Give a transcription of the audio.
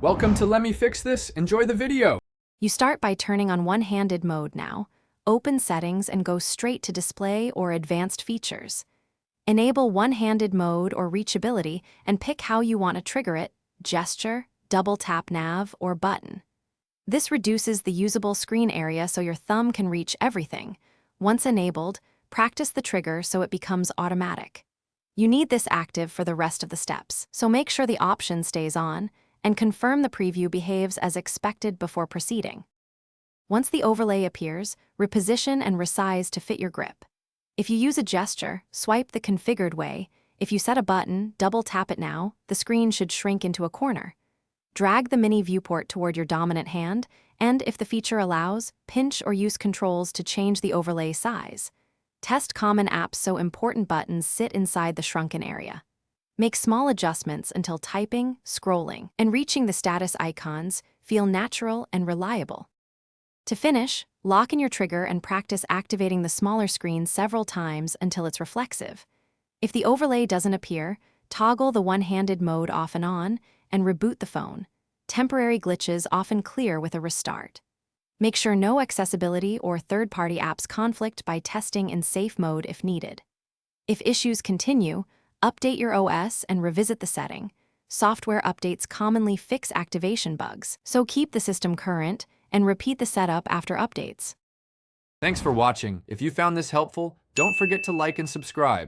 Welcome to Let Me Fix This. Enjoy the video. You start by turning on one-handed mode now. Open Settings and go straight to Display or Advanced Features. Enable one-handed mode or reachability and pick how you want to trigger it: gesture, double tap nav, or button. This reduces the usable screen area so your thumb can reach everything. Once enabled, practice the trigger so it becomes automatic. You need this active for the rest of the steps, so make sure the option stays on and confirm the preview behaves as expected before proceeding. Once the overlay appears, reposition and resize to fit your grip. If you use a gesture, swipe the configured way. If you set a button, double tap it now, the screen should shrink into a corner. Drag the mini viewport toward your dominant hand, and if the feature allows, pinch or use controls to change the overlay size. Test common apps so important buttons sit inside the shrunken area. Make small adjustments until typing, scrolling, and reaching the status icons feel natural and reliable. To finish, lock in your trigger and practice activating the smaller screen several times until it's reflexive. If the overlay doesn't appear, toggle the one-handed mode off and on, and reboot the phone. Temporary glitches often clear with a restart. Make sure no accessibility or third-party apps conflict by testing in safe mode if needed. If issues continue, update your OS and revisit the setting. Software updates commonly fix activation bugs, so keep the system current and repeat the setup after updates. Thanks for watching. If you found this helpful, don't forget to like and subscribe.